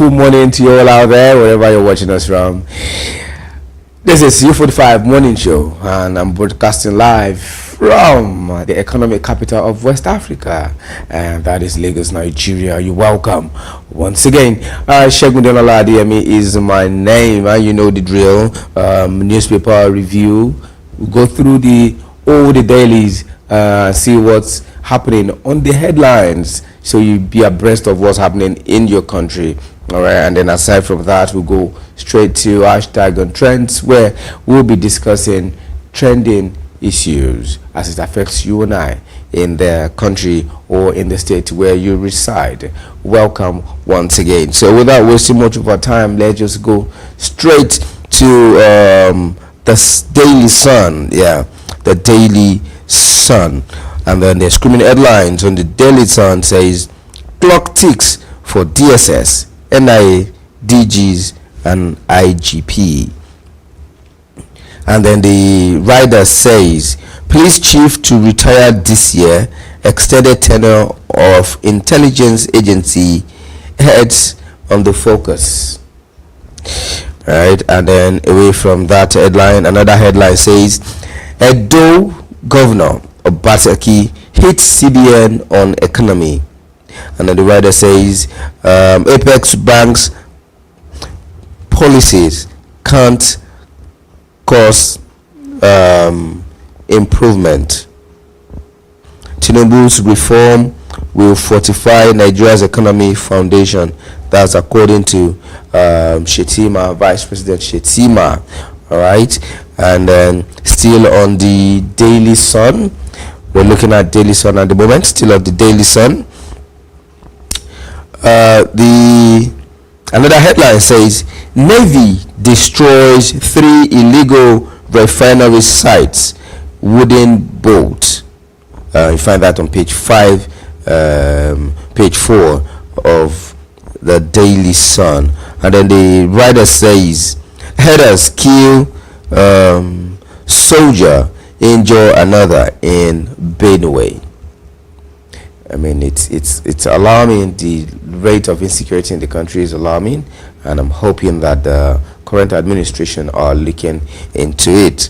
wonderful morning to you all out there, wherever you're watching us from. This is U45 Morning Show, and I'm broadcasting live from the economic capital of West Africa, and that is Lagos, Nigeria. You're welcome once again. Segun Demola Adeyemi is my name, and you know the drill. Newspaper review. We go through all the dailies, see what's happening on the headlines, so you be abreast of what's happening in your country. All right, and then aside from that, we'll go straight to hashtag on trends, where we'll be discussing trending issues as it affects you and I in the country or in the state where you reside. Welcome once again. So without wasting much of our time, let's just go straight to the Daily Sun. Yeah, the Daily Sun. And then the screaming headlines on the Daily Sun says, clock ticks for DSS, NIA, DGs, and IGP. And then the rider says, police chief to retire this year, extended tenure of intelligence agency heads on the focus. Right, and then away from that headline, another headline says, Edo governor Obaseki hits CBN on economy. And then the writer says, Apex Bank's policies can't cause improvement. Tinubu's reform will fortify Nigeria's economy foundation. That's according to Shettima, Vice President Shettima. All right, and then still on the Daily Sun, we're looking at Daily Sun at the moment. Still on the Daily Sun, another headline says, Navy destroys 3 illegal refinery sites, wooden boat. You find that on page 5, page 4 of the Daily Sun. And then the writer says, headers kill soldier, injure another in Benue. I mean, it's alarming. The rate of insecurity in the country is alarming, and I'm hoping that the current administration are looking into it.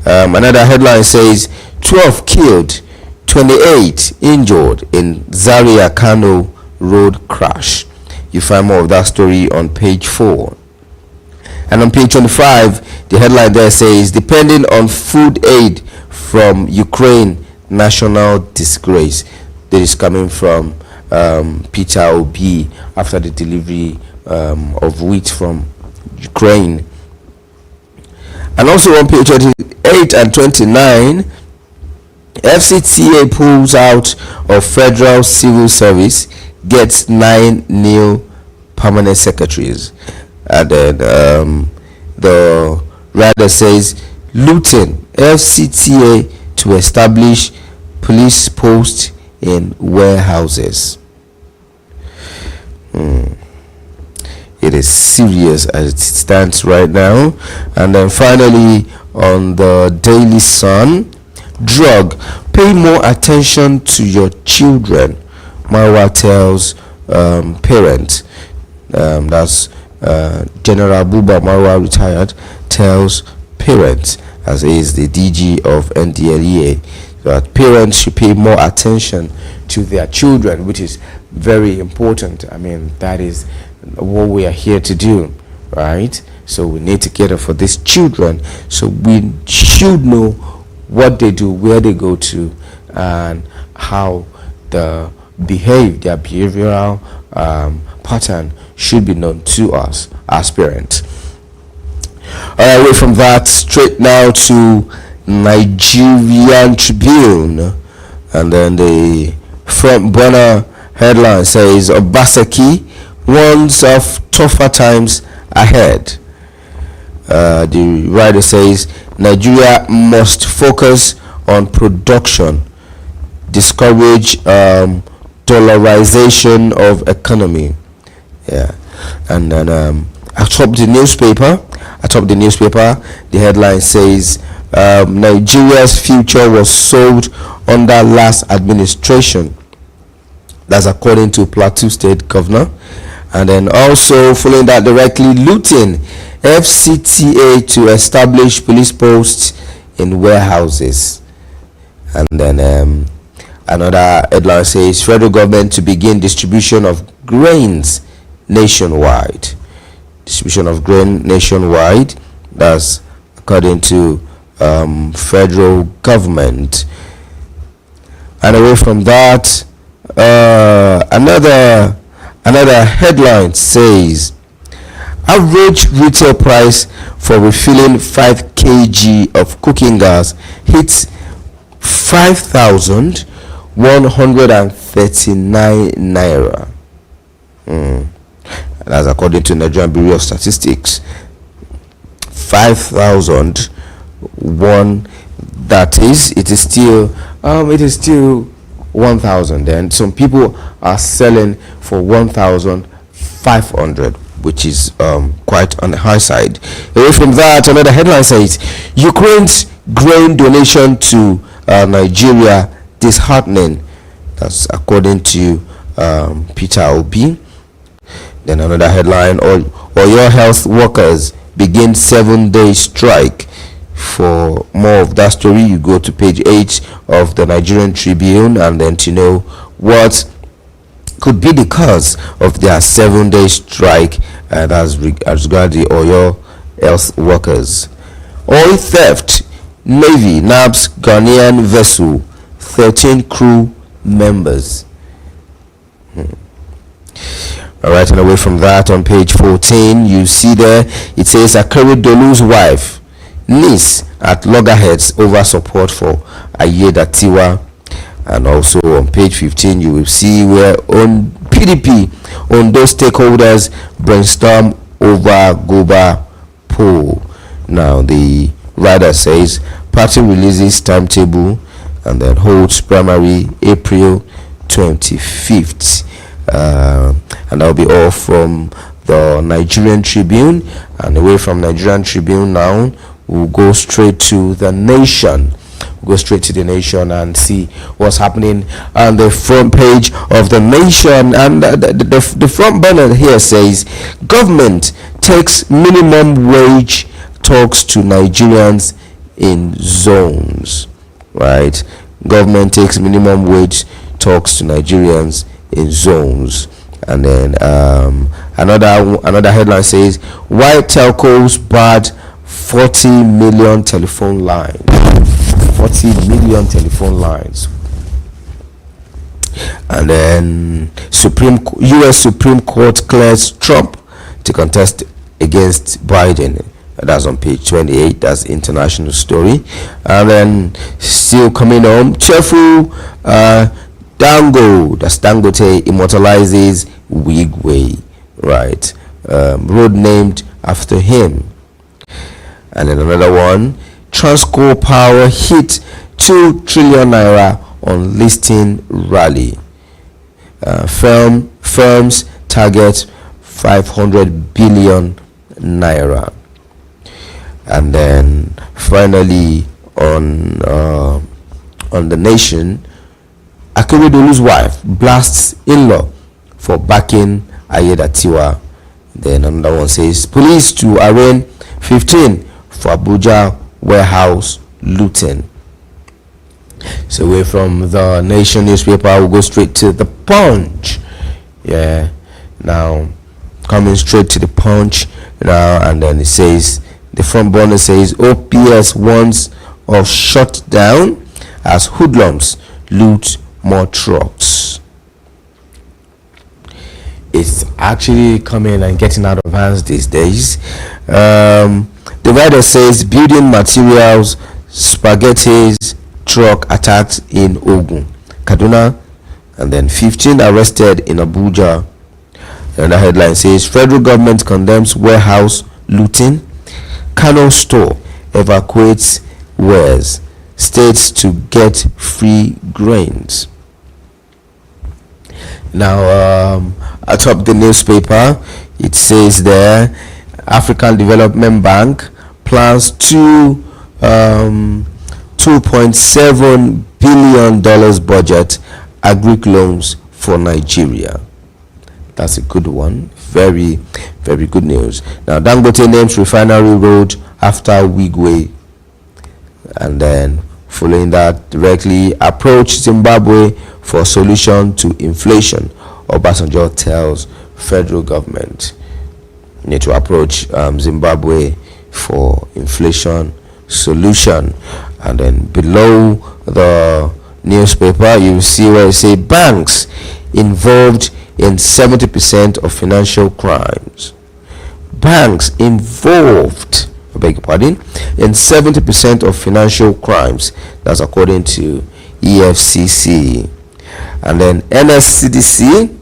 Another headline says, 12 killed, 28 injured in Zaria Kano road crash. You find more of that story on page 4. And on page 25, the headline there says, depending on food aid from Ukraine, national disgrace. This is coming from Peter Obi after the delivery of wheat from Ukraine. And also on page 28 and 29, FCTA pulls out of federal civil service, gets 9 new permanent secretaries. And then the writer says, looting FCTA to establish police posts in warehouses. It is serious as it stands right now. And then finally on the Daily Sun, drug, pay more attention to your children, Marwa tells parents. That's General Buba Marwa, retired, tells parents, as is the DG of NDLEA, that parents should pay more attention to their children, which is very important. I mean, that is what we are here to do, right? So we need to cater for these children, so we should know what they do, where they go to, and how they behave. Their behavioral pattern should be known to us as parents. Away from that, straight now to Nigerian Tribune, and then the front burner headline says, Obaseki warns of tougher times ahead. The writer says, Nigeria must focus on production, discourage dollarization of economy. Yeah, and then atop the newspaper, the headline says, Nigeria's future was sold under last administration. That's according to Plateau State Governor. And then also following that directly, Luton, FCTA to establish police posts in warehouses. And then another headline says federal government to begin distribution of grains nationwide. Distribution of grain nationwide. That's according to federal government. And away from that, another headline says average retail price for refilling 5 kg of cooking gas hits 5,139 naira. That's according to Nigerian Bureau of Statistics. 5,001. That is, it is still 1,000. Then some people are selling for 1,500, which is quite on the high side. Away from that, another headline says Ukraine's grain donation to Nigeria disheartening. That's according to Peter Obi. Then another headline: Oyo health workers begin 7-day strike. For more of that story, you go to page 8 of the Nigerian Tribune, and then to know what could be the cause of their 7-day strike, as regards the Oyo health workers. Oil theft: Navy nabs Ghanaian vessel, 13 crew members. All right, and away from that, on page 14, you see there it says Akeredolu's wife niece at loggerheads over support for Ayedatiwa. And also on page 15, you will see where on PDP on those stakeholders brainstorm over Goba poll. Now the writer says party releases timetable and then holds primary April 25th. And that'll be all from the Nigerian Tribune. And away from Nigerian Tribune now, we'll go straight to the Nation. We'll go straight to the Nation and see what's happening on the front page of the Nation. And the front banner here says government takes minimum wage talks to Nigerians in zones. Right? Government takes minimum wage talks to Nigerians in zones. And then another headline says why telcos barred 40 million telephone lines. 40 million telephone lines. And then US Supreme Court clears Trump to contest against Biden. That's on page 28. That's international story. And then still coming home, cheerful Dangote immortalizes Wigway. Right. Road named after him. And then another one, Transco Power hit 2 trillion naira on listing rally. Firms target 500 billion naira. And then finally on the Nation, Akeredolu's wife blasts in-law for backing Ayedatiwa. Then another one says police to arraign 15 for Abuja warehouse looting. So away from the Nation newspaper, we'll go straight to the Punch. Yeah, now coming straight to the Punch now, and then it says the front burner says OPS warns of shutdown as hoodlums loot more trucks. It's actually coming and getting out of hands these days. The writer says building materials spaghettis truck attacked in Ogun, Kaduna, and then 15 arrested in Abuja. And the headline says federal government condemns warehouse looting. Kano store evacuates wares. States to get free grains. Now atop the newspaper, it says there African Development Bank plans $2.7 billion budget agri loans for Nigeria. That's a good one. very, very good news. Now, Dangote names refinery road after Wigwe, and then following that, directly approach Zimbabwe for solution to inflation. Obasanjo tells federal government need to approach Zimbabwe for inflation solution. And then below the newspaper, you see where it say banks involved in 70% of financial crimes. Banks involved, I beg your pardon, in 70% of financial crimes. That's according to EFCC. And then NSCDC,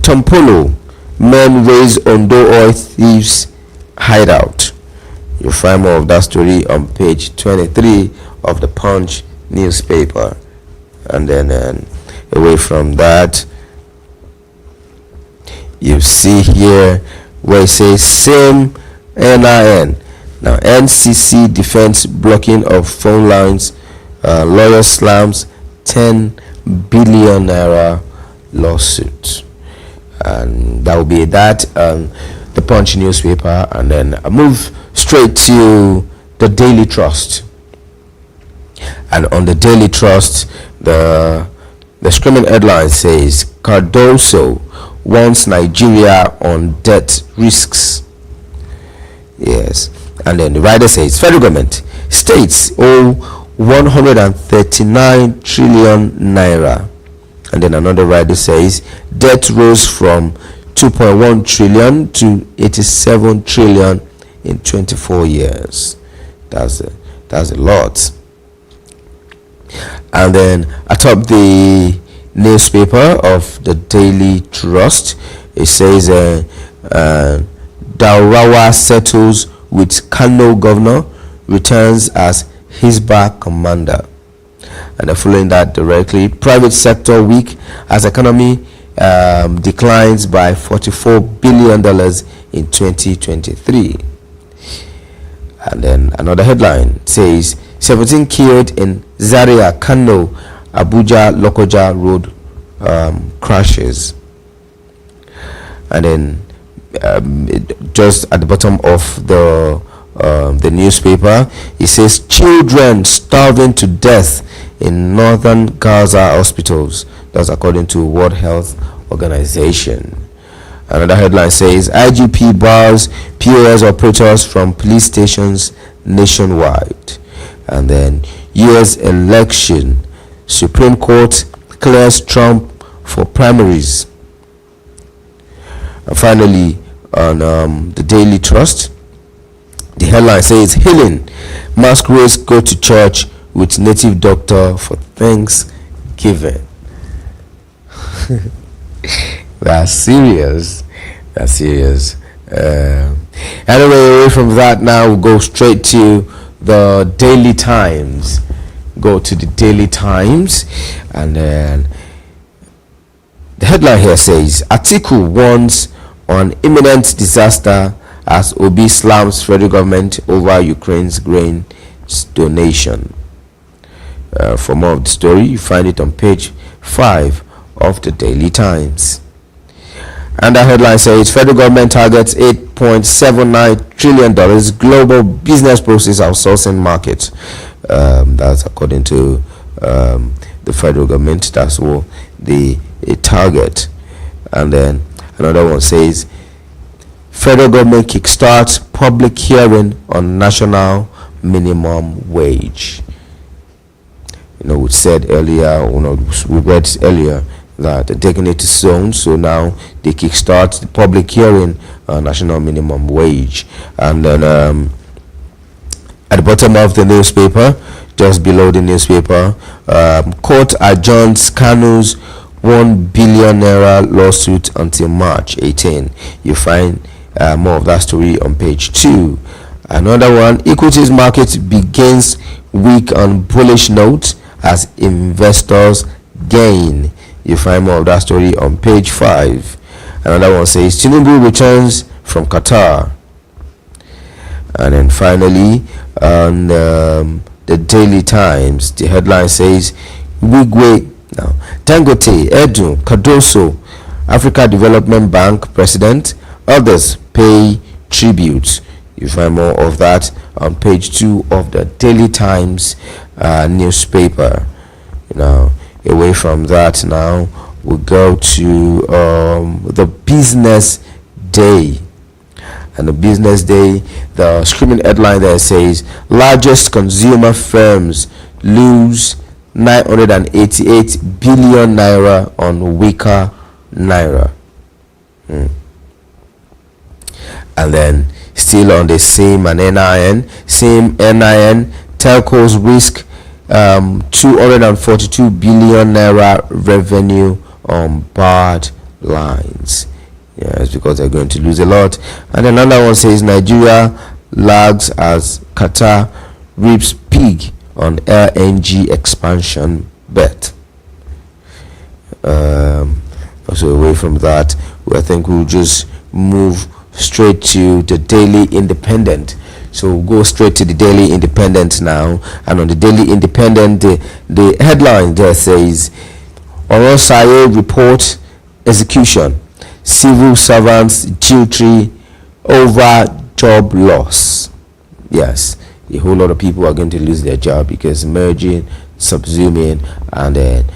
Tompolo, men raise Ondo oil thieves hideout. You'll find more of that story on page 23 of the Punch newspaper. And then away from that, you see here where it says same NIN. Now, NCC defense blocking of phone lines, lawyer slams 10 billion naira lawsuit. And that will be that, the Punch newspaper. And then I move straight to the Daily Trust. And on the Daily Trust, the screaming headline says Cardoso warns Nigeria on debt risks. Yes. And then the writer says federal government, states owe 139 trillion naira. And then another writer says debt rose from 2.1 trillion to 87 trillion in 24 years. That's a lot. And then atop the newspaper of the Daily Trust, it says Daurawa settles with Kano governor, returns as Hisbah commander. And following that directly, private sector weak as economy declines by $44 billion in 2023. And then another headline says 17 killed in Zaria, Kano, Abuja, Lokoja road crashes. And then just at the bottom of the newspaper, it says children starving to death in northern Gaza hospitals. That's according to World Health Organization. Another headline says IGP bars POS operators from police stations nationwide. And then US election, Supreme Court clears Trump for primaries. And finally, on the Daily Trust, the headline says healing, masquerades go to church with native doctor for Thanksgiving. That's serious. Anyway, away from that, now we'll go straight to the Daily Times. Go to the Daily Times, and then the headline here says Atiku warns on imminent disaster as Obi slams federal government over Ukraine's grain donation. For more of the story, you find it on page 5 of the Daily Times. And the headline says federal government targets $8.79 trillion global business process outsourcing market. That's according to the federal government. That's what the target. And then another one says federal government kickstarts public hearing on national minimum wage. We said earlier, we read earlier that they're taking it to zone, so now they kickstart the public hearing on national minimum wage. And then at the bottom of the newspaper, just below the newspaper, court adjourns Kanu's 1 billion naira lawsuit until March 18. You find more of that story on page 2. Another one, equities market begins week on bullish note as investors gain. You find more of that story on page 5. Another one says Tinubu returns from Qatar. And then finally, on the Daily Times, the headline says Wigwe, now Dangote, Edu, Cardoso Africa Development Bank president, others pay tribute. You find more of that on page 2 of the Daily Times newspaper. Away from that, now we'll go to the Business Day. And the Business Day, the screaming headline there says, largest consumer firms lose 988 billion naira on weaker naira. And then still on the same NIN, telcos risk 242 billion naira revenue on bad lines. Yes, because they're going to lose a lot. And another one says Nigeria lags as Qatar reaps pig on LNG expansion bet. Also away from that, I think we'll just move straight to the Daily Independent. So we'll go straight to the Daily Independent now. And on the Daily Independent, the headline there says Orosaye report execution, civil servants jilted over job loss. Yes, a whole lot of people are going to lose their job because merging, subsuming, and then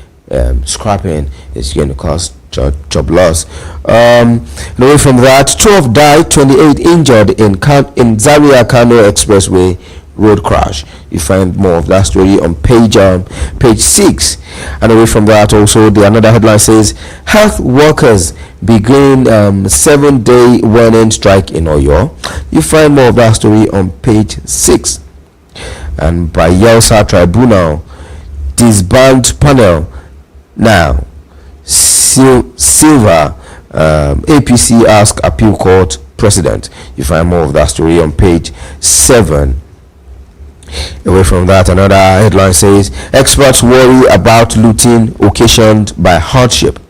scrapping is going to cause job loss. Away from that, 12 died, 28 injured in Zaria Kano Expressway road crash. You find more of that story on page 6. And away from that, also another headline says health workers begin 7-day warning strike in Oyo. You find more of that story on page 6. And Bayelsa Tribunal disband panel now. Silva APC ask appeal court precedent. You find more of that story on page 7. Away from that, another headline says experts worry about looting occasioned by hardship,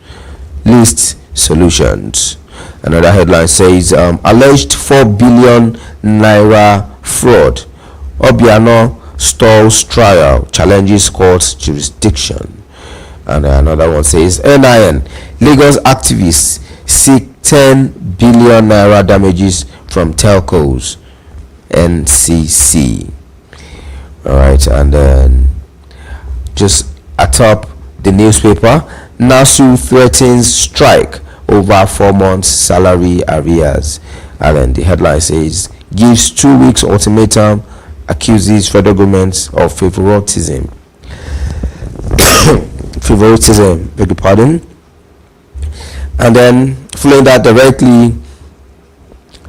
list solutions. Another headline says alleged 4 billion naira fraud, Obiano stalls trial, challenges court's jurisdiction. And another one says NIN Lagos activists seek 10 billion naira damages from telcos, NCC. All right, and then just atop the newspaper, NASU threatens strike over 4 months salary arrears. And then the headline says gives 2 weeks ultimatum, accuses federal government of favoritism. Beg your pardon. And then following that directly,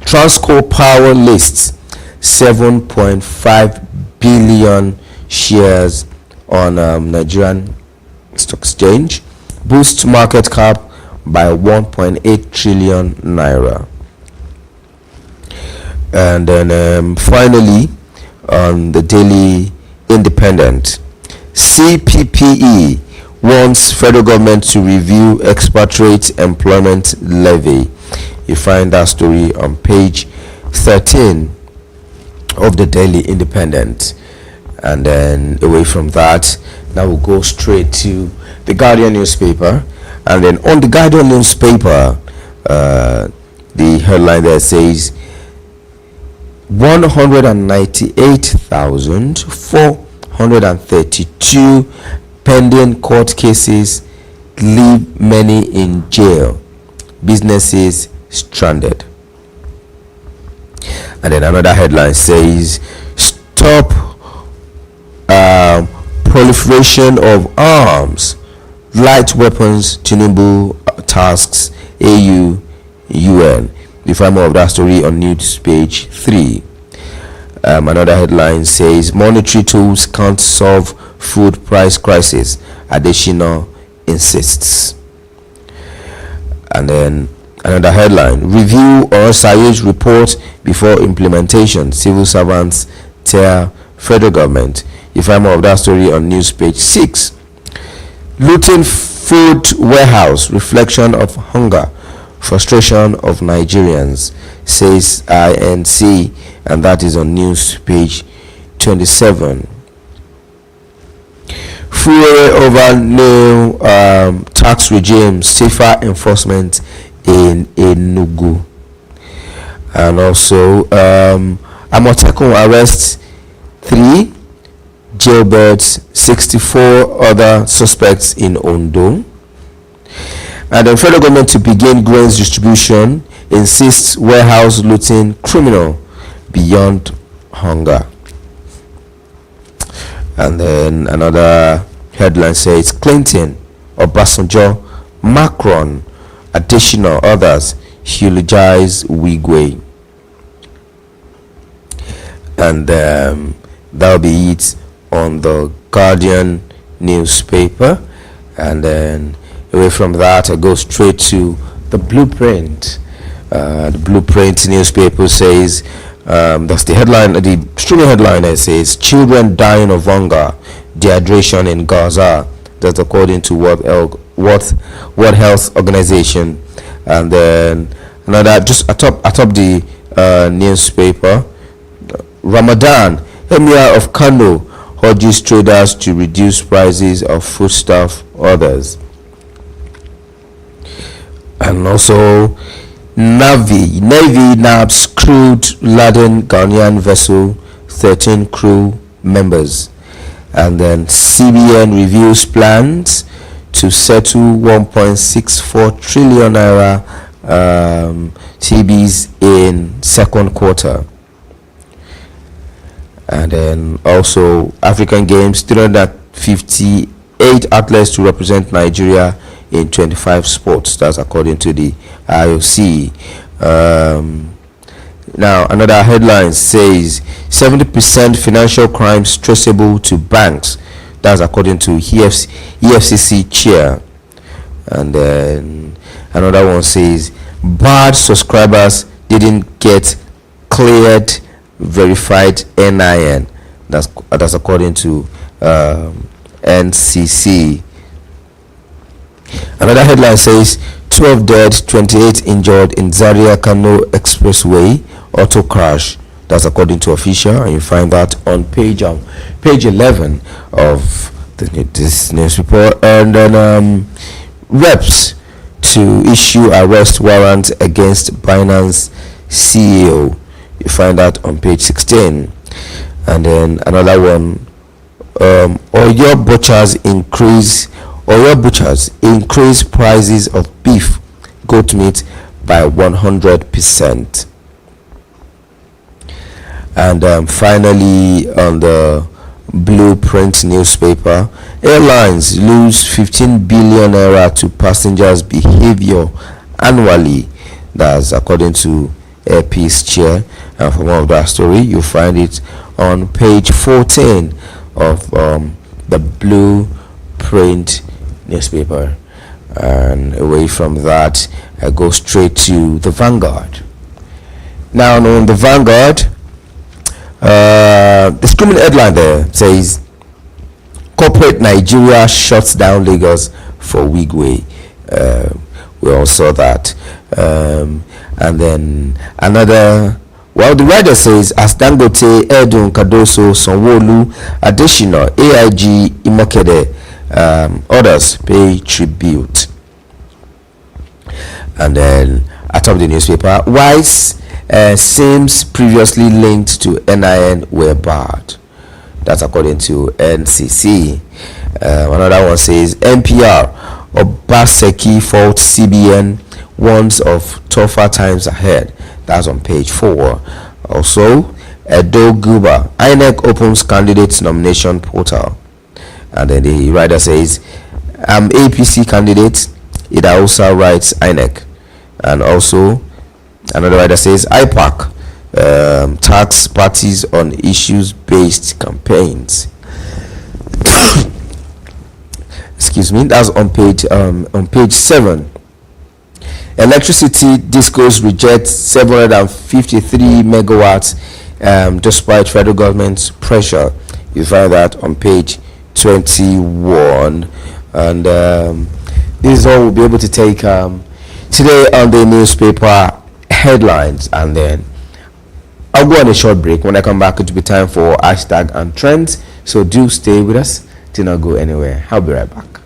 Transco Power lists 7.5 billion shares on Nigerian Stock Exchange, boosts market cap by 1.8 trillion naira. And then finally, on the Daily Independent, CPPE wants federal government to review expatriate employment levy. You find that story on page 13 of the Daily Independent. And then away from that, now we'll go straight to the Guardian newspaper. And then on the Guardian newspaper, the headline there says 198,432 pending court cases leave many in jail, businesses stranded. And then another headline says stop proliferation of arms, light weapons, Tinubu tasks AU UN. You find more of that story on news page 3. Another headline says monetary tools can't solve food price crisis, Adesina insists. And then another headline, review Orosaye's report before implementation, civil servants tell federal government. You find more of that story on news page 6. Looting food warehouse, reflection of hunger, frustration of Nigerians, says INC, and that is on news page 27. fury over new tax regime, safer enforcement in Enugu. And also, Amotekun arrests 3 jailbirds, 64 other suspects in Ondo. And the federal government to begin grains distribution, insists warehouse looting criminal beyond hunger. And then another headline says Clinton, Obasanjo, Macron, additional others eulogize Wigwe. And that'll be it on the Guardian newspaper. And then away from that, I go straight to the Blueprint. The Blueprint newspaper says, that's the headline, the streaming headline. It says children dying of hunger, dehydration in Gaza. That's according to World Health Organization. And then another just atop the newspaper, Ramadan, Emir of Kano urges traders to reduce prices of foodstuff others. And also Navy nabs crude laden Ghanaian vessel, 13 crew members. And then CBN reviews plans to settle 1.64 trillion naira TBs in second quarter. And then also African Games, 358 athletes to represent Nigeria in 25 sports. That's according to the IOC. Now another headline says 70% financial crimes traceable to banks. That's according to EFCC chair. And then another one says bad subscribers didn't get cleared verified NIN. That's according to NCC. Another headline says 12 dead, 28 injured in Zaria Kano Expressway auto crash. That's according to official, and you find that on page 11 of this news report. And then reps to issue arrest warrant against Binance CEO. You find that on page 16. And then another one, Oyo butchers increase prices of beef, goat meat by 100%. And finally, on the Blueprint newspaper, airlines lose 15 billion naira to passengers' behavior annually. That's according to Airpeace chair. And for more of that story, you'll find it on page 14 of the Blueprint newspaper. And away from that, I go straight to the Vanguard. Now on the Vanguard, the screaming headline there says corporate Nigeria shuts down Lagos for Wigwe. We all saw that. And then another, well, the writer says as Dangote, Edun, Kadoso, Sanwo-Olu, additional AIG, Imokede, others pay tribute. And then atop the newspaper, Wise SIMs previously linked to NIN were barred. That's according to NCC. Another one says NPR, Obaseki fault CBN, warns of tougher times ahead. That's on page 4. Also, Edo Guba, INEC opens candidates nomination portal. And then the writer says, I'm APC candidate. It also writes INEC. And also, another writer says, IPAC tax parties on issues-based campaigns. Excuse me. That's on page 7. Electricity discos reject 753 megawatts despite federal government's pressure. You find that on page 21. And this is all we'll be able to take today on the newspaper headlines. And then I'll go on a short break. When I come back, it will be time for hashtag and trends. So do stay with us Do not go anywhere. I'll be right back.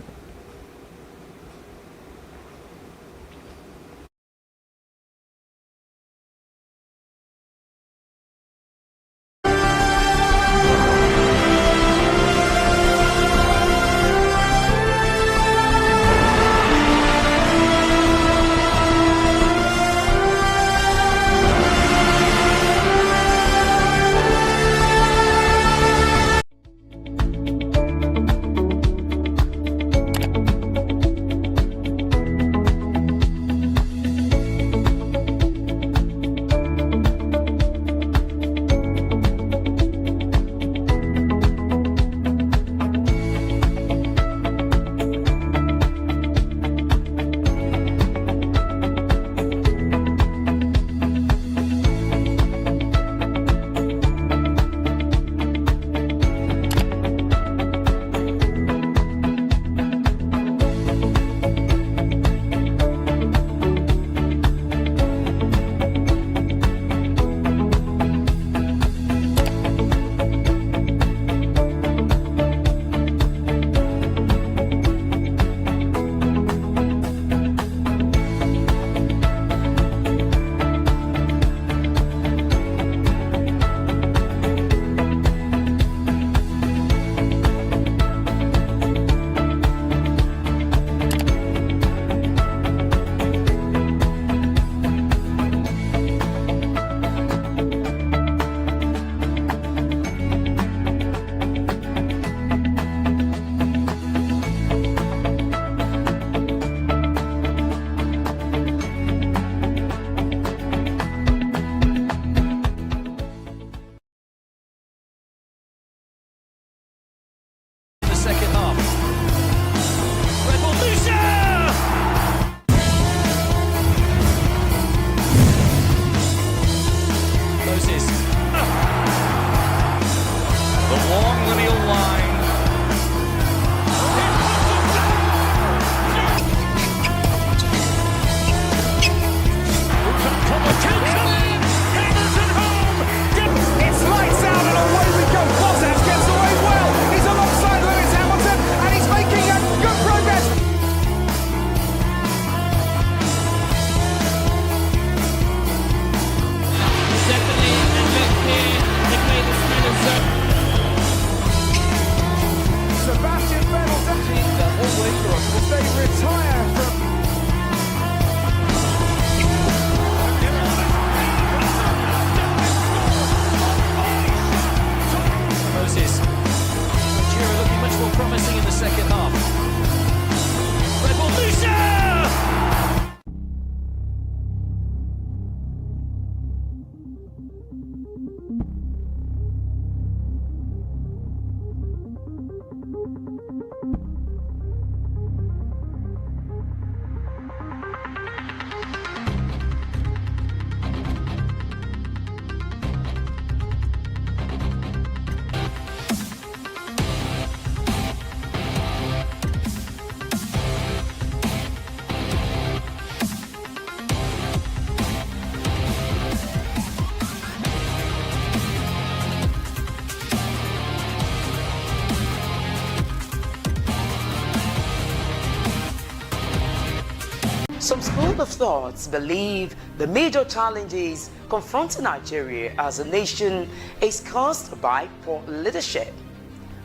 Some school of thoughts believe the major challenges confronting Nigeria as a nation is caused by poor leadership.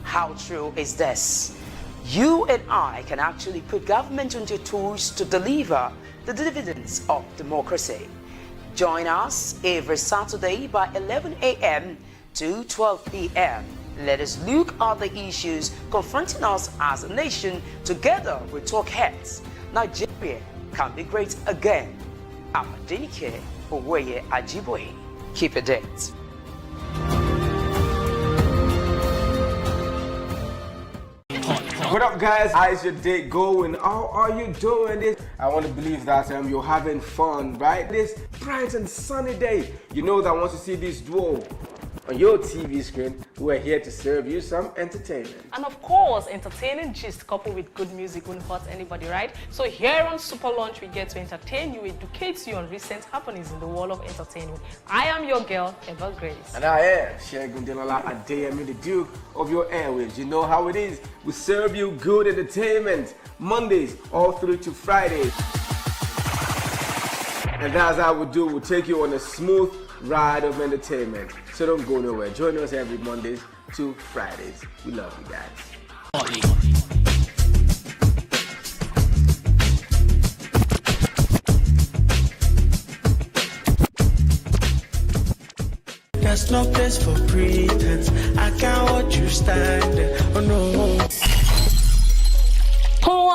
How true is this? You and I can actually put government into tools to deliver the dividends of democracy. Join us every Saturday by 11 a.m. to 12 p.m. Let us look at the issues confronting us as a nation. Together we talk heads. Nigeria can be great again. I'm Adenike Oweye Ajiboye. Keep it date. What up, guys? How's your day going? How are you doing this? I want to believe that you're having fun, right? This bright and sunny day. You know that once you see this duo, on your TV screen. We're here to serve you some entertainment. And of course, entertaining gist coupled with good music won't hurt anybody, right? So here on Super Lunch, we get to entertain you, educate you on recent happenings in the world of entertainment. I am your girl, Eva Grace. And I am Shegun Delala Adeyemi, the Duke of your airwaves. You know how it is. We serve you good entertainment Mondays all through to Fridays. And that's how we do. We'll take you on a smooth ride of entertainment. So don't go nowhere. Join us every Mondays to Fridays. We love you guys. There's no place for pretense. I can't watch you standing. Oh no.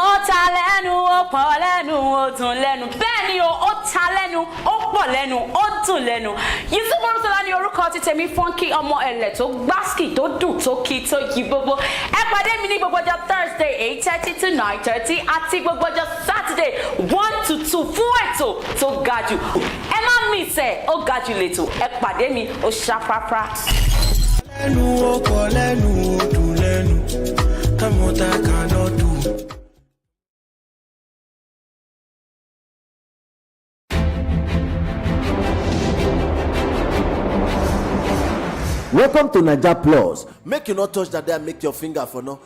Ó ta lẹ́nu, ó pọ̀ lẹ́nu, ó dùn lẹ́nu. Bẹ́ẹ̀ ni ó ta lẹ́nu, ó pọ̀ lẹ́nu, ó dùn lẹ́nu. Yusuf Olúṣọlá ni orúkọ ti tèmi Funky ọmọ ẹ̀lẹ̀ tó gbásìkì tó dùn tó kì tó yí gbogbo. Ẹ pàdé mi ní gbogbo ọjọ́ Thursday 8:30 to 9:30 àti gbogbo ọjọ́ Saturday 1 to 2 fún ètò tó ga jù. Ẹ má miss ẹ̀, ó ga jù lẹ́tò. Ẹ pàdé mi, ó ṣàprápra. Lẹ́nu ó pọ̀ lẹ́nu ó dùn lẹ́nu. Come on, I cannot do. Welcome to Naija Plus. Make you not touch that there, make your finger for no.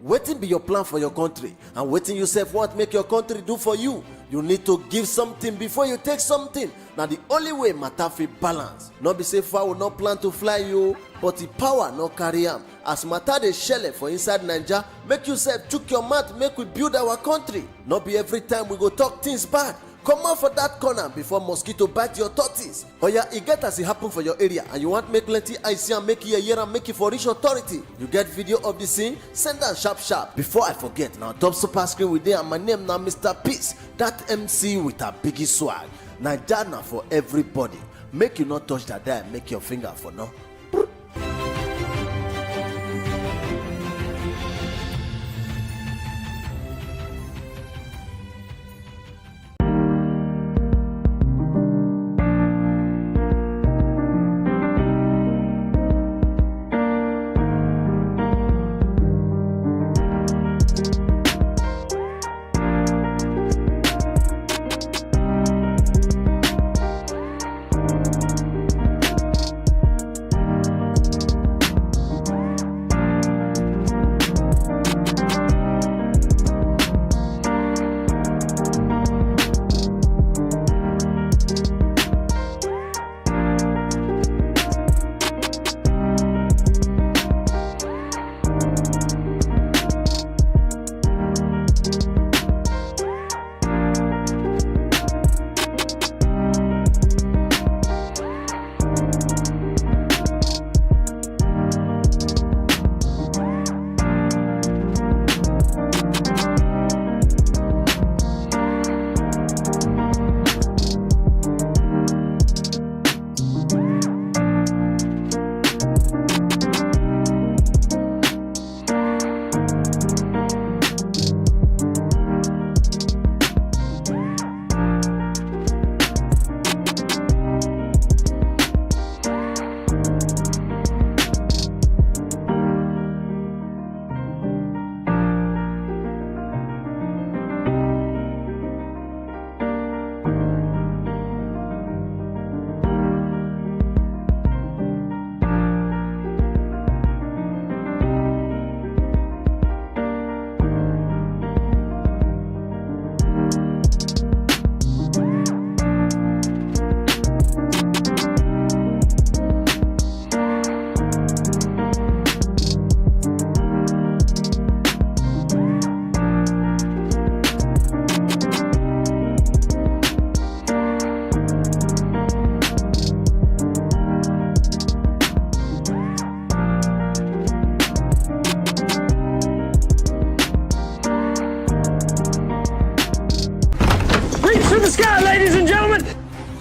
Wetin be your plan for your country, and wetin you sef want make your country do for you. You need to give something before you take something. Now the only way matter fit balance. Not be say fowl no plan to fly you, but the power no carry am. As matter dey shele for inside Naija, make you sef chook your mouth, make we build our country. Not be every time we go talk things bad. Come out for that corner before mosquito bite your tortoise. Oya, e get as e happen for your area and you want make plenty eye see and make you hear and make it for reach authority. You get video of the scene? Send am sharp sharp. Before I forget, now top super screen with there and my name now Mr. Peace. That MC with a biggie swag. Naija na for everybody. Make you not touch that there, make your finger for no.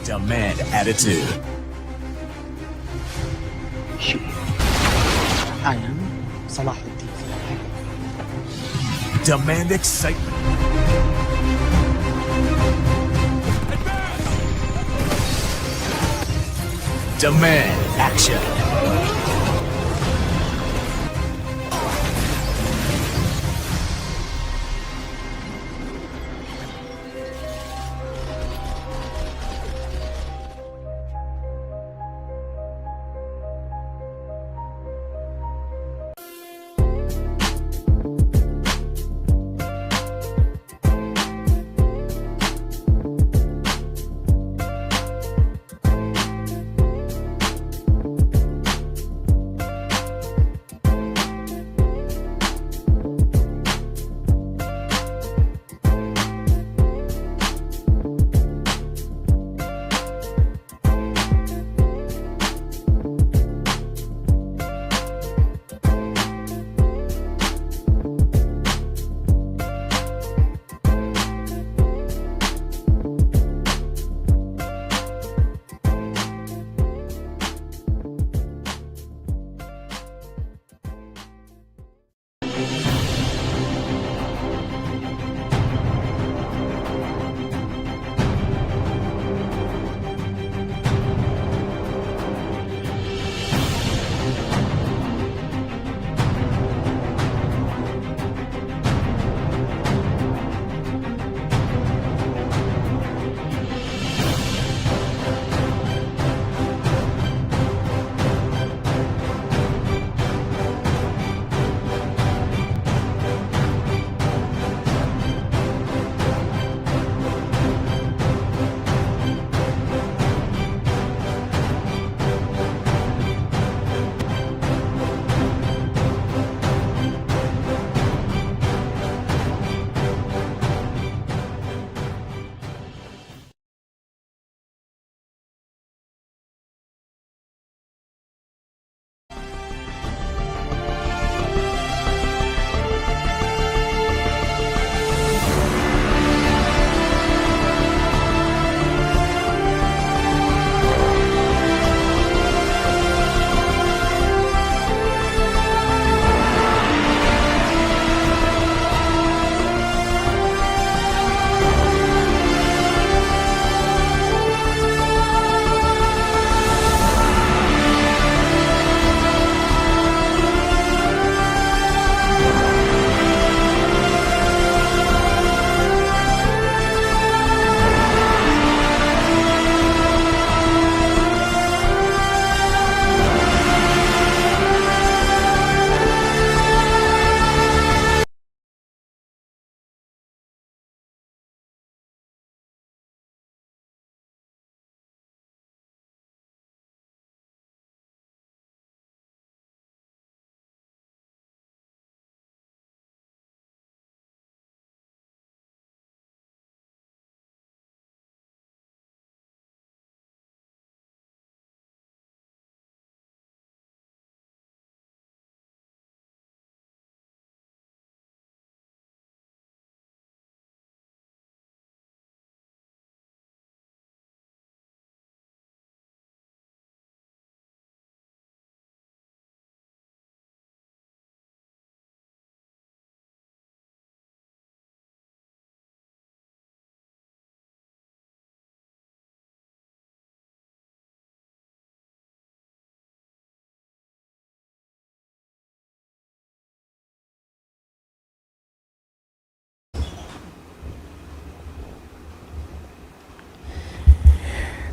Demand attitude. I am Salahuddin. Demand excitement. Demand action.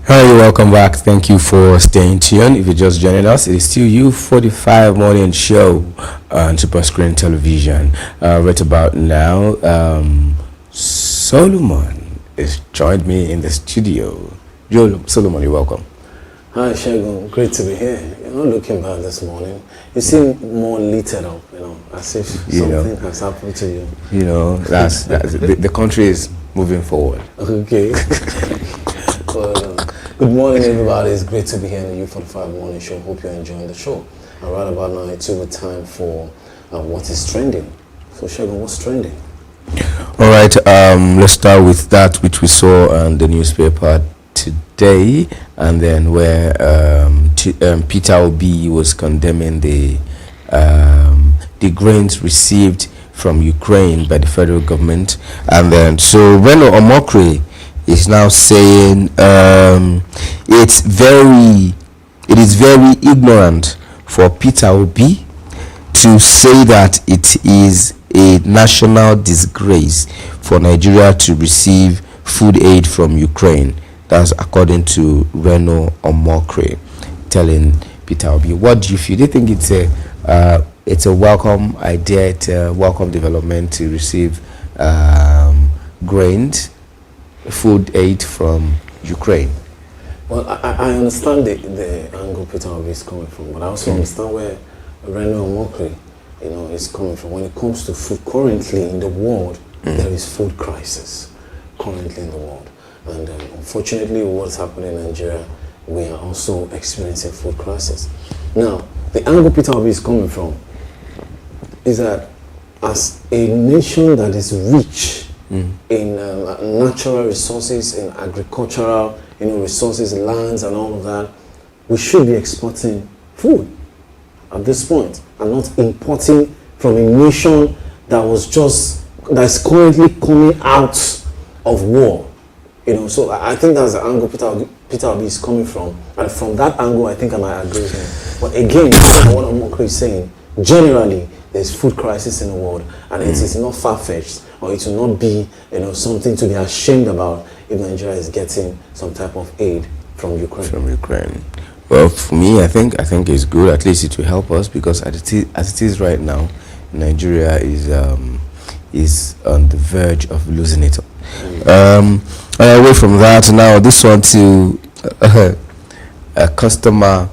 Hi, welcome back. Thank you for staying tuned. If you're just joining us, it is still U45 morning show on Super Screen Television. Right about now, Solomon has joined me in the studio. Solomon, you're welcome. Hi, Shegun. Great to be here. You're not looking bad this morning. You seem more lit up, as if something has happened to you. That's the country is moving forward. Okay. Well, good morning, everybody. It's great to be here in the U45 morning show. Hope you're enjoying the show. And right about now, it's over time for what is trending. So, Shegun, what's trending? All right. Let's start with that which we saw on the newspaper today, and then where Peter Obi was condemning the grains received from Ukraine by the federal government, and then so Reno Omokri is now saying it's very it is very ignorant for Peter Obi to say that it is a national disgrace for Nigeria to receive food aid from Ukraine. That's according to Reno Omokri telling Peter Obi. What do you feel? Do you think it's a welcome idea, it's a welcome development to receive grains, food aid from Ukraine? Well, I understand the angle Peter Obi is coming from, but I also understand where Reno Omokri, is coming from. When it comes to food, currently in the world, there is food crisis currently in the world. And unfortunately, what's happening in Nigeria, we are also experiencing food crisis. Now, the angle Peter Obi is coming from is that as a nation that is rich in natural resources, in agricultural resources, lands and all of that, we should be exporting food at this point and not importing from a nation that's currently coming out of war. So I think that's the angle Peter Obi is coming from, and from that angle I think I might agree with him. But again, what Omokri is saying, generally there's food crisis in the world, and it is not far-fetched, or it will not be something to be ashamed about if Nigeria is getting some type of aid from Ukraine. Well, for me, I think it's good. At least it will help us, because as it is right now, Nigeria is on the verge of losing it. Away from that, now this one to a customer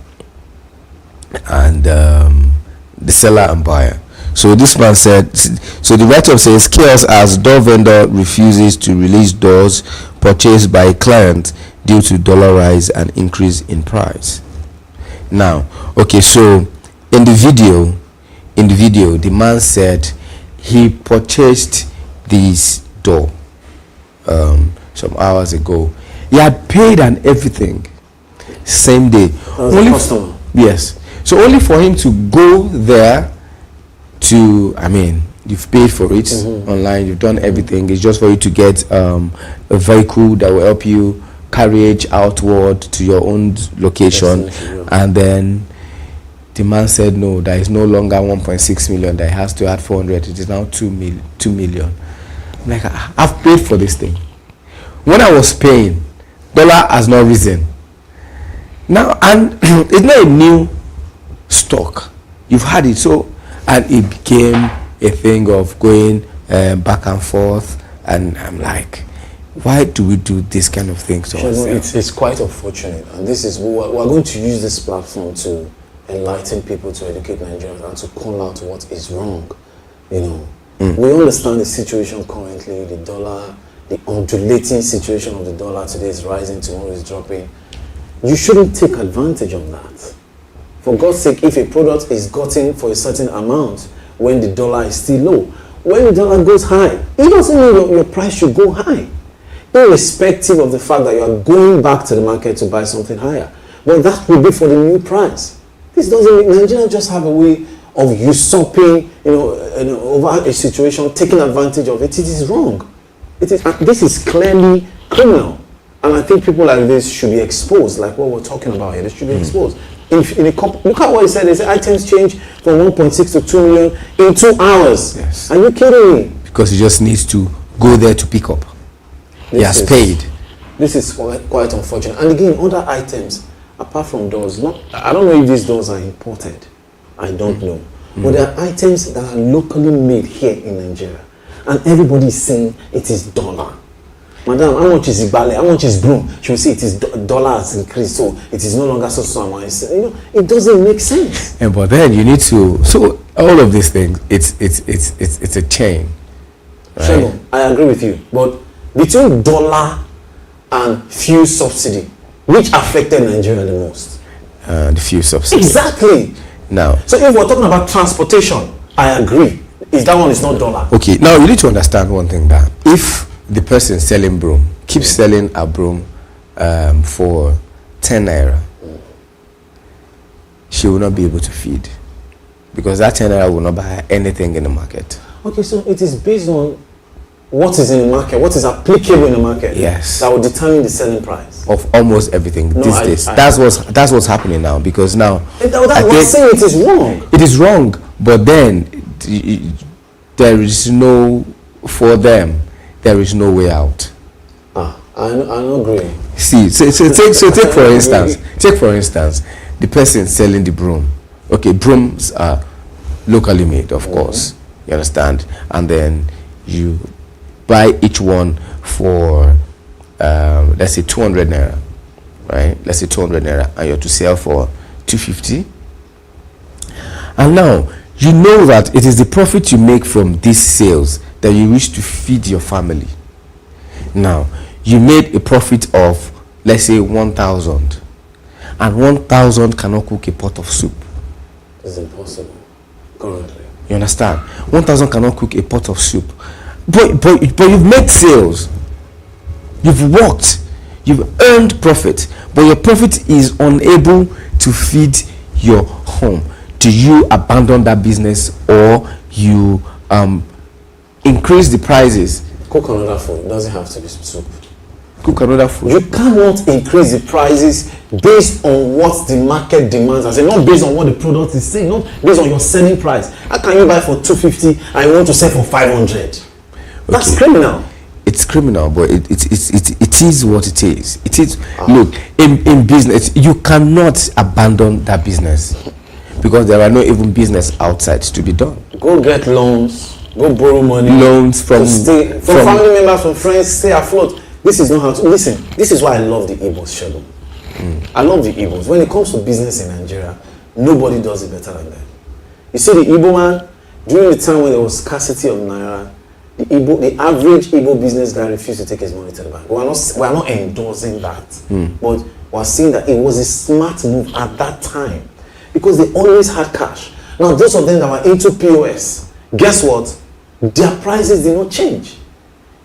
and the seller and buyer. So this man said, so the write-up says, chaos as door vendor refuses to release doors purchased by a client due to dollar rise and increase in price. Now, okay, so in the video, the man said he purchased this door some hours ago. He had paid and everything same day. Only customer. Yes. So only for him to go there you've paid for it online, you've done everything. It's just for you to get a vehicle that will help you carriage outward to your own location, and then the man said no, that is no longer 1.6 million, that he has to add 400. It is now 2 million. I'm like, I've paid for this thing. When I was paying, dollar has not risen now, and it's not a new stock. You've had it, so, and it became a thing of going back and forth, and I'm like, why do we do this kind of thing to ourselves? It's quite unfortunate, and this is we're going to use this platform to enlighten people, to educate Nigerians, and to call out what is wrong. We understand the situation currently, the dollar, the undulating situation of the dollar. Today is rising, tomorrow is dropping. You shouldn't take advantage of that. For God's sake, if a product is gotten for a certain amount when the dollar is still low, when the dollar goes high, it doesn't mean your price should go high, irrespective of the fact that you are going back to the market to buy something higher. But that will be for the new price. This doesn't mean Nigerians just have a way of usurping, over a situation, taking advantage of it. It is wrong. This is clearly criminal, and I think people like this should be exposed, like what we're talking about here. They should be exposed. Look at what he said. He said items change from 1.6 to 2 million in 2 hours. Yes. Are you kidding me? Because he just needs to go there to pick up. He has paid. This is quite unfortunate. And again, other items apart from doors, I don't know if these doors are imported. I don't know. But there are items that are locally made here in Nigeria, and everybody is saying it is dollar. Madam, how much is Ibale? How much is broom? She will say it is dollar has increased, so it is no longer so amount. It doesn't make sense. But then you need to. So all of these things, it's a chain. Right? Sure, I agree with you. But between dollar and fuel subsidy, which affected Nigeria the most? The fuel subsidy. Exactly. Now, so if we're talking about transportation, I agree. That one is not dollar. Okay. Now you need to understand one thing, that if the person selling broom keeps selling a broom for 10 naira, she will not be able to feed, because that 10 naira will not buy anything in the market. Okay, so it is based on what is in the market, what is applicable in the market. Yes. That will determine the selling price. Of almost everything these days. That's what's happening now, because now We're saying it is wrong. It is wrong, but then there is no, for them, there is no way out. I agree. See, so take for instance, the person selling the broom. Okay, brooms are locally made, of course. You understand? And then you buy each one for let's say 200 naira, right? Let's say 200 naira, and you're to sell for 250. And now you know that it is the profit you make from these sales that you wish to feed your family. Now you made a profit of, let's say, 1,000, and 1,000 cannot cook a pot of soup. It's impossible currently. You understand? 1,000 cannot cook a pot of soup, but you've made sales, you've worked, you've earned profit, but your profit is unable to feed your home. Do you abandon that business, or you increase the prices? Cook another food. It doesn't have to be soup. Cook another food. You cannot increase the prices based on what the market demands. I say, not based on what the product is saying, not based on your selling price. How can you buy for 250 and you want to sell for 500? That's criminal. It's criminal, but it is what it is. It is. Look, in business, you cannot abandon that business, because there are no even business outside to be done. Go get loans. Go borrow money. Loans from family members, from friends. Stay afloat. This is not how to listen. This is why I love the Igbos, Sheldon. I love the Igbos. When it comes to business in Nigeria, nobody does it better than them. You see, the Igbo man, during the time when there was scarcity of naira, the average Igbo business guy refused to take his money to the bank. We are not endorsing that, but we are saying that it was a smart move at that time, because they always had cash. Now, those of them that were into POS, guess what? Their prices did not change.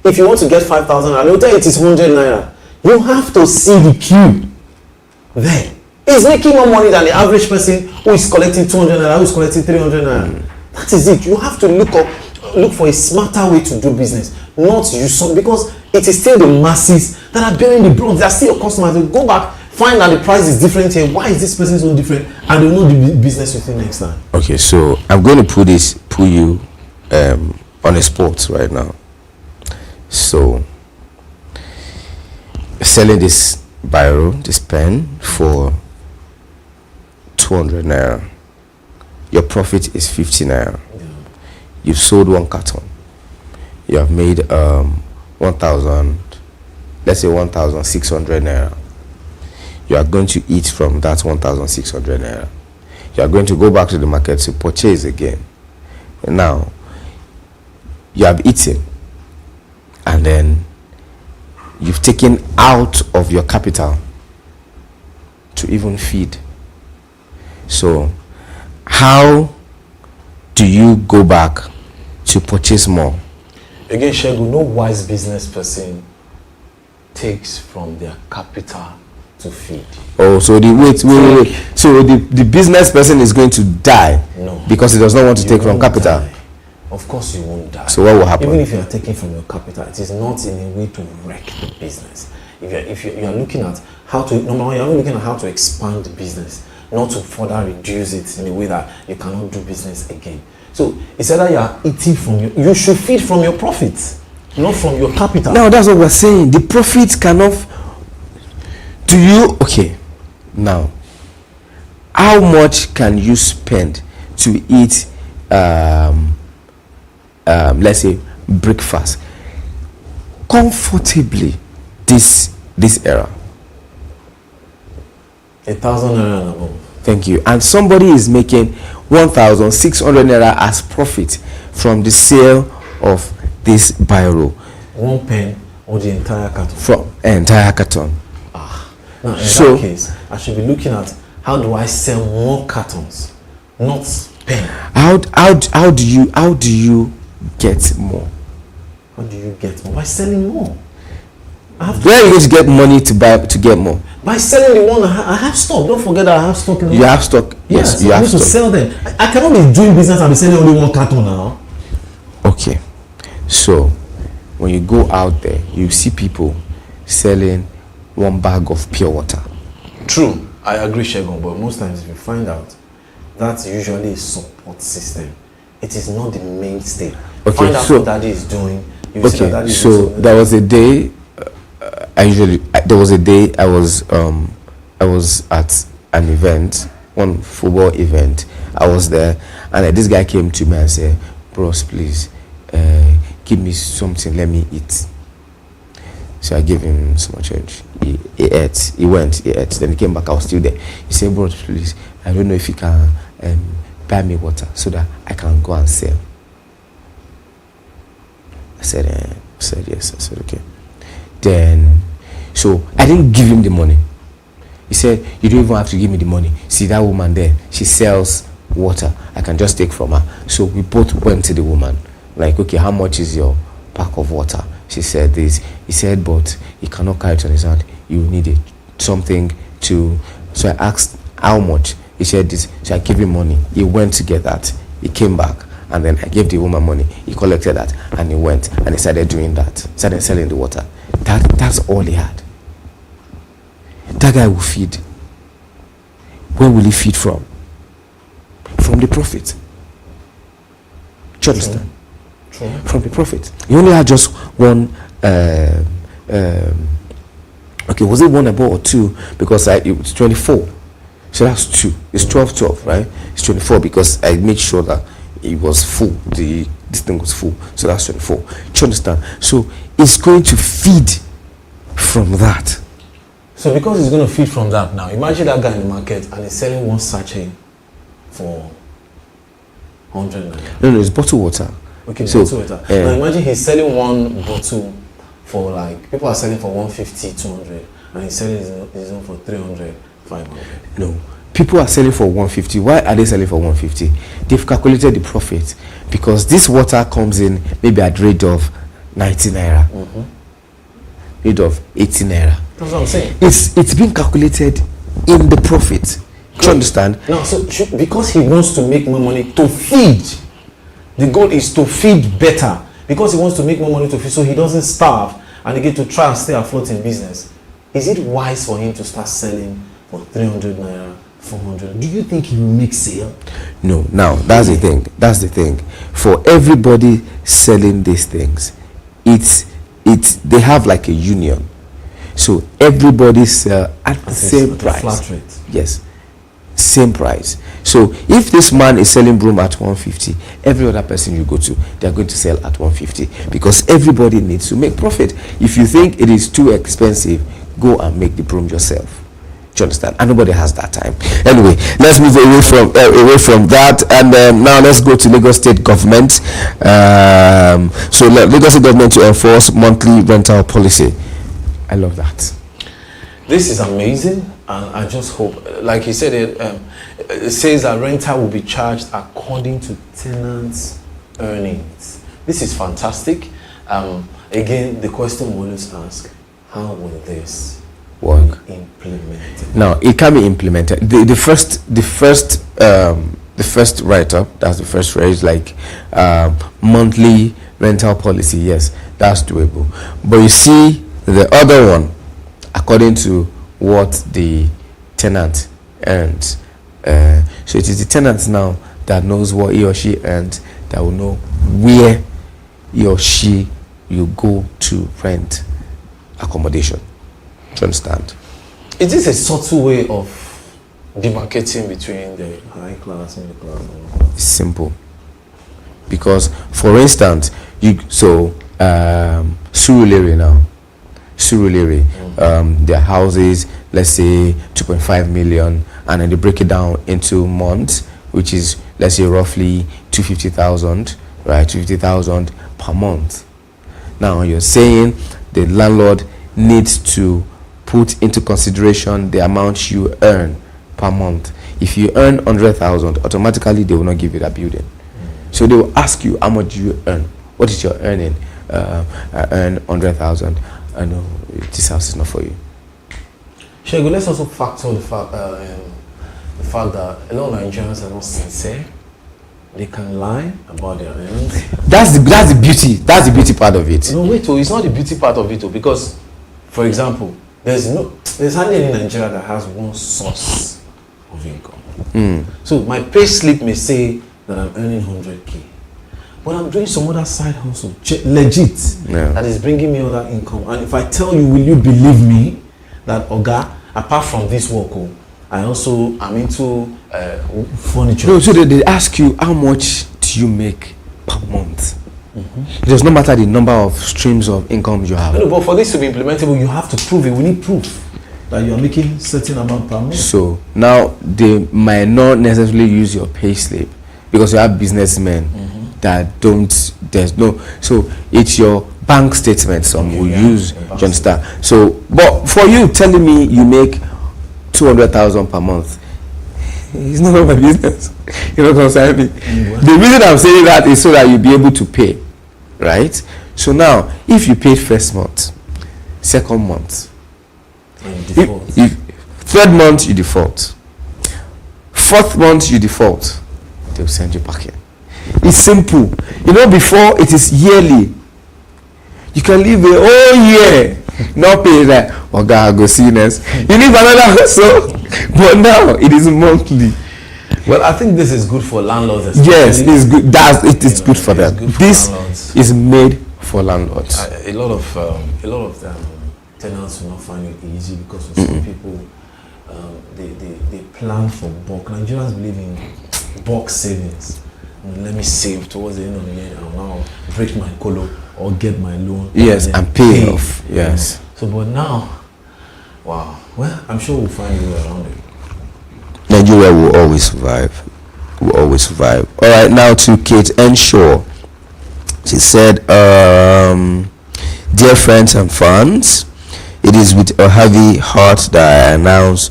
If you want to get 5,000 naira, they'll tell you it is 100 naira. You have to see the queue there. He's making more money than the average person who is collecting 200 naira, who is collecting 300 naira. That is it. You have to look for a smarter way to do business, not use some, because it is still the masses that are bearing the brunt. They are still your customers. They go back, find that the price is different here. Why is this person so different? And they will know the business with you next time. Okay, so I'm going to put you on a spot right now. So, selling this biro, this pen, for 200 naira, your profit is 50 naira. You've sold one carton. You have made 1,000, let's say 1,600 naira. You are going to eat from that 1,600 naira. You are going to go back to the market to purchase again. Now, you have eaten, and then you've taken out of your capital to even feed. So how do you go back to purchase more? Again, Shegu, no wise business person takes from their capital to feed. Oh, so wait. So the business person is going to die? No, because he does not want to take from capital. Die. Of course you won't die. So what will happen? Even if you are taking from your capital, it is not in a way to wreck the business. If you are looking at how to, number one, you are looking at how to expand the business, not to further reduce it in a way that you cannot do business again. So it's either you are eating from you should feed from your profits, not from your capital. Now that's what we're saying. The profit cannot. Do you okay? Now, how much can you spend to eat? Let's say breakfast comfortably this era. 1,000 naira and above. Thank you. And somebody is making 1,600 naira as profit from the sale of this biro. One pen or the entire carton? From entire carton. Now in that case, I should be looking at how do I sell more cartons, not pen. How do you get more? How do you get more? By selling more. Where are you going to get money to get more? By selling the one I have stock. Don't forget that I have stock in the You have stock. Yes, you I have need to stock. sell them. I cannot be doing business and be selling only one carton now. Okay, so when you go out there, you see people selling 1 bag of pure water. True, I agree, Shegun, but most times if you find out, that's usually a support system. It is not the mainstay. Okay, Find out so what daddy is doing. You see that daddy is so also there was a day. There was a day I was at an event, one football event. I was there, and this guy came to me and said, "Bros, please, give me something. Let me eat." So I gave him so much change. He ate. He went. He ate. Then he came back. I was still there. He said, "Bros, please, I don't know if you can buy me water so that I can go and sell." I said yes. I said okay. Then, so I didn't give him the money. He said, "You don't even have to give me the money. See that woman there? She sells water. I can just take from her." So we both went to the woman. Like, okay, how much is your pack of water? She said this. He said, but he cannot carry it on his hand. You need it, something to. So I asked how much. He said this. So I gave him money. He went to get that. He came back, and then I gave the woman money. He collected that, and he went, and he started doing that. Started selling the water. That's all he had. That guy will feed. Where will he feed from? From the prophet. Do you understand? True. From the prophet. He only had just one. Okay, was it 1 about or 2? Because it was 24. So that's 2. It's 12, right? It's 24 because I made sure that it was full. This thing was full. So that's 24. Do you understand? So it's going to feed from that. So because he's going to feed from that now, imagine that guy in the market and he's selling 1 sachet for 100 naira. No, it's bottled water. Okay, so, bottled water. Now imagine he's selling 1 bottle for like, people are selling for 150, 200, and he's selling his own for 300, 500. No. People are selling for 150. Why are they selling for 150? They've calculated the profit because this water comes in maybe at rate of 90 naira. Rate of 80 naira. That's what I'm saying. It's been calculated in the profit. Do you understand? No, so because he wants to make more money to feed, the goal is to feed better. Because he wants to make more money to feed, so he doesn't starve and he get to try and stay afloat in business. Is it wise for him to start selling for 300 naira, 400? Do you think he will make sale? No. Now that's the thing. That's the thing. For everybody selling these things, they have like a union. So everybody sell at the same price. Flat rate. Yes, same price. So if this man is selling broom at 150, every other person you go to, they are going to sell at 150 because everybody needs to make profit. If you think it is too expensive, go and make the broom yourself. Do you understand? And nobody has that time. Anyway, let's move away from that, and now let's go to Lagos State government. So Lagos State government to enforce monthly rental policy. I love that. This is amazing, and I just hope, like you said, it says that rental will be charged according to tenants' earnings. This is fantastic. Again, the question we always ask: how will this work? Implemented? Now, it can be implemented. The first write-up, that's the first phrase, like monthly rental policy. Yes, that's doable. But you see, the other one, according to what the tenant earns. So it is the tenant now that knows what he or she earns, that will know where he or she you go to rent accommodation. Do you understand? Is this a subtle way of demarcating between the high class, middle class, and low class? It's simple. Because, for instance, Surulere now. Surulere, their houses, let's say 2.5 million, and then they break it down into months, which is, let's say, roughly 250,000, right? 250,000 per month. Now you're saying the landlord needs to put into consideration the amount you earn per month. If you earn 100,000, automatically they will not give you that building. So they will ask you, how much do you earn? What is your earning? I earn 100,000. I know this house is not for you. Shego, let's also factor the fact that a lot of Nigerians are not sincere they can lie about their earnings. That's the beauty. That's the beauty part of it. No, wait, it's not the beauty part of it, because, for example, there's hardly any Nigeria that has one source of income. So my pay slip may say that I'm earning 100K, but I'm doing some other side hustle, legit, that is bringing me other income. And if I tell you, will you believe me that, Oga, apart from this work, I'm into furniture. No, so they ask you, how much do you make per month? It does not matter the number of streams of income you have. No, but for this to be implementable, you have to prove it. We need proof that you are making certain amount per month. So now they might not necessarily use your pay slip, because you have businessmen that don't. There's no. So it's your bank statement. Some will use. Do you understand? So, but for you telling me you make 200,000 per month, it's none of my business. You know what I'm saying? The reason I'm saying that is so that you'll be able to pay, right? So now, if you paid first month, second month, if third month you default, fourth month you default, they'll send you back in. It's simple. You know, before it is yearly. You can live a whole year not pay that. Oh God, go see next. You live another so, but now it is monthly. Well, I think this is good for landlords. Yes, it's good. It is good for them. Good for this landlords. is made for landlords. A lot of tenants will not find it easy, because for some people, they plan for bulk. Nigerians believe in bulk savings. Let me save towards the end of the year, and now break my colo or get my loan. Yes, and pay off. Yes. So, but now, wow. Well, I'm sure we'll find a way around it. Nigeria will always survive. Will always survive. All right, now to Kate Henshaw. She said, "Dear friends and fans, it is with a heavy heart that I announce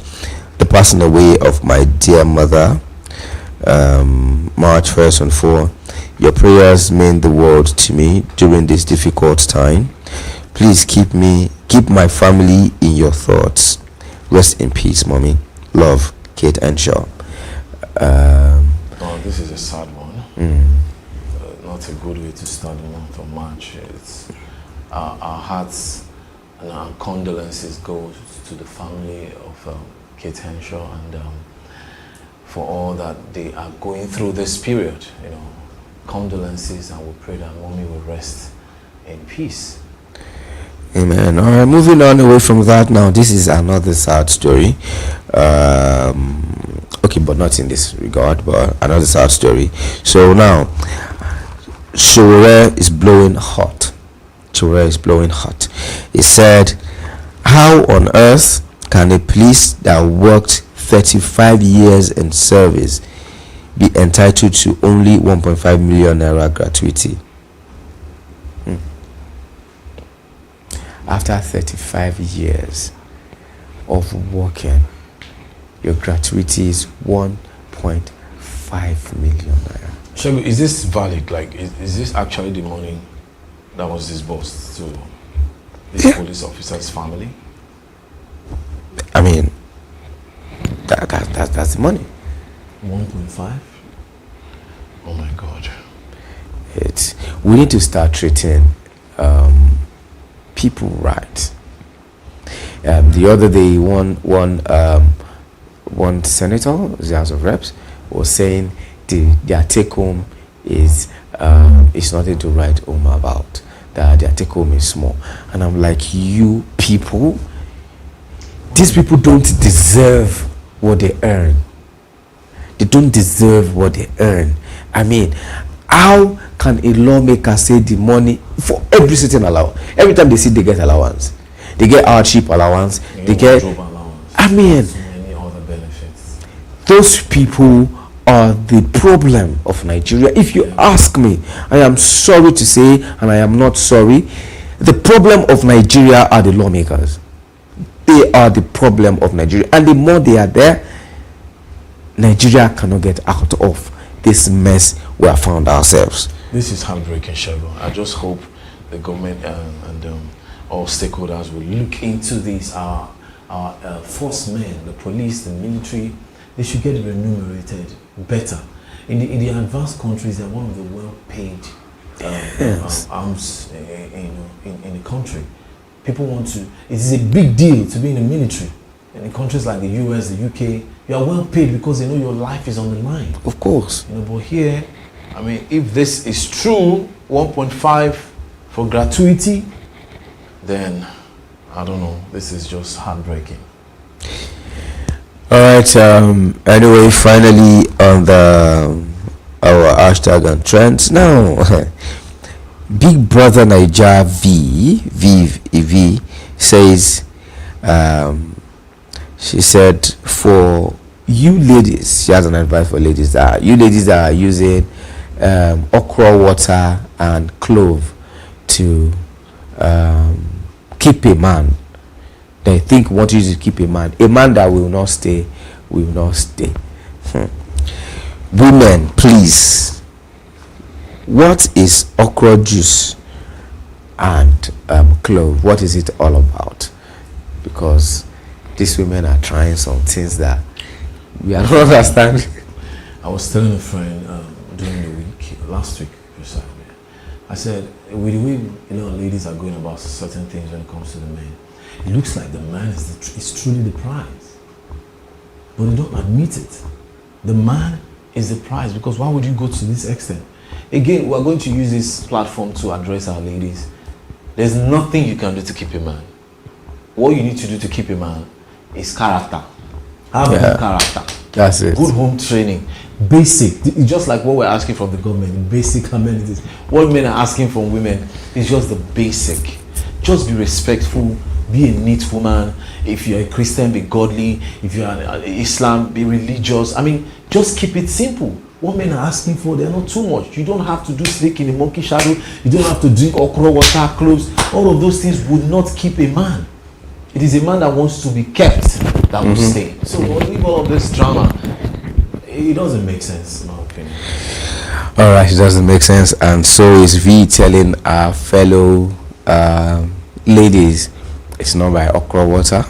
the passing away of my dear mother, March 1st and 4. Your prayers mean the world to me during this difficult time. Please keep my family in your thoughts. Rest in peace, mommy. Love, Kate Henshaw." Oh, this is a sad one. Not a good way to start the month of March. It's our hearts and our condolences go to the family of Kate Henshaw, and for all that they are going through this period. You know, condolences, and we pray that mommy will rest in peace. Amen. All right, moving on away from that now. This is another sad story. Okay, but not in this regard, but another sad story. So now, Sowore is blowing hot. Sowore is blowing hot. He said, "How on earth can a police that worked 35 years in service be entitled to only 1.5 million naira gratuity?" After 35 years of working, your gratuity is 1.5 million naira. Shebu, is this valid? Like, is this actually the money that was disbursed to this police officer's family? I mean, that's the money. 1.5? Oh my God. We need to start treating people right. The other day, one senator, the House of Reps, was saying their take home is nothing to write home about. That their take home is small, and I'm like, you people, these people don't deserve what they earn. They don't deserve what they earn. I mean, how can a lawmaker say the money for every certain allowance? Every time they see, they get allowance. They get hardship allowance. They get job allowance. I mean, so many other benefits. Those people are the problem of Nigeria. If you ask me, I am sorry to say, and I am not sorry, the problem of Nigeria are the lawmakers. They are the problem of Nigeria, and the more they are there, Nigeria cannot get out of this mess we have found ourselves. This is heartbreaking, Shebu. I just hope the government and all stakeholders will look into this. Our force men, the police, the military, they should get remunerated better. in the advanced countries, they're one of the well-paid arms in the country. People want to. It is a big deal to be in the military. And in countries like the US, the UK, you are well paid because they know your life is on the line. Of course. But here, I mean, if this is true, 1.5 for gratuity, then I don't know. This is just heartbreaking. All right. Anyway, finally on our hashtag and trends now. Big Brother Naija V says, she said, for you ladies, she has an advice for ladies that are using okra water and clove to keep a man. They think what you to keep a man that will not stay. Women, please, what is okra juice and clove? What is it all about? Because these women are trying some things that we are not understanding. I was telling a friend during the week, last week precisely, I said, with the way ladies are going about certain things when it comes to the men, it looks like the man is truly the prize, but they don't admit it. The man is the prize, because why would you go to this extent? Again, we're going to use this platform to address our ladies. There's nothing you can do to keep a man. What you need to do to keep a man is character. Have a good character. That's it. Good home training. Basic. It's just like what we're asking from the government. Basic amenities. What men are asking from women is just the basic. Just be respectful. Be a neat woman. If you're a Christian, be godly. If you're an Islam, be religious. I mean, just keep it simple. What men are asking for, they're not too much. You don't have to do snake in the monkey shadow. You don't have to drink okra water, cloves. All of those things would not keep a man. It is a man that wants to be kept that will stay. So leave all of this drama. It doesn't make sense, in my opinion. All right, it doesn't make sense. And so is V telling our fellow ladies, it's not by okra water.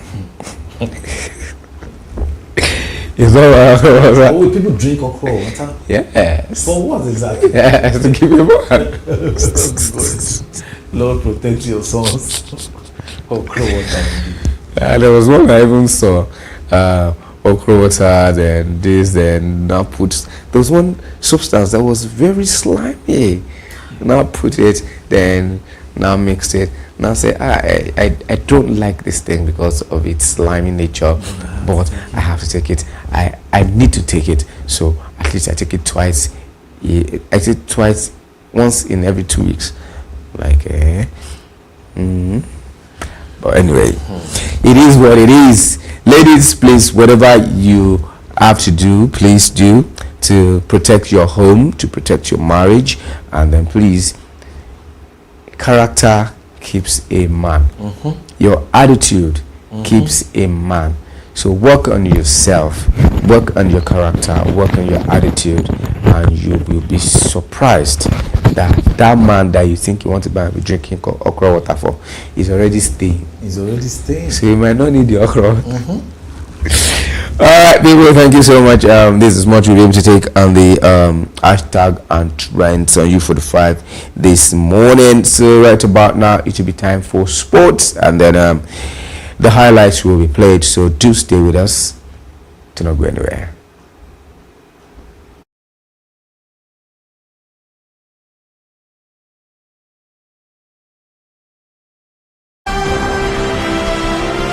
It's not by okra water. Oh, people drink okra water? Yes. For what exactly? Yes, to keep it on. Lord, protect your sons. Okra water. There was one I even saw. Okra water, then this, then now put. There was one substance that was very slimy. Now put it, then now mixed it. Now say, I don't like this thing because of its slimy nature, but I have to take it. I need to take it. So at least I take it twice. I take it twice, once in every 2 weeks. Like, But anyway, it is what it is. Ladies, please, whatever you have to do, please do to protect your home, to protect your marriage, and then please, character keeps a man. Your attitude keeps a man. So work on yourself, work on your character, work on your attitude, and you will be surprised that man that you think you want to buy and be drinking okra water for is already staying. He's already staying. So you might not need the okra water. All right, people, thank you so much. This is much we'll be able to take on the hashtag and trends on U45 this morning. So right about now, it will be time for sports, and then the highlights will be played. So do stay with us. Do not go anywhere.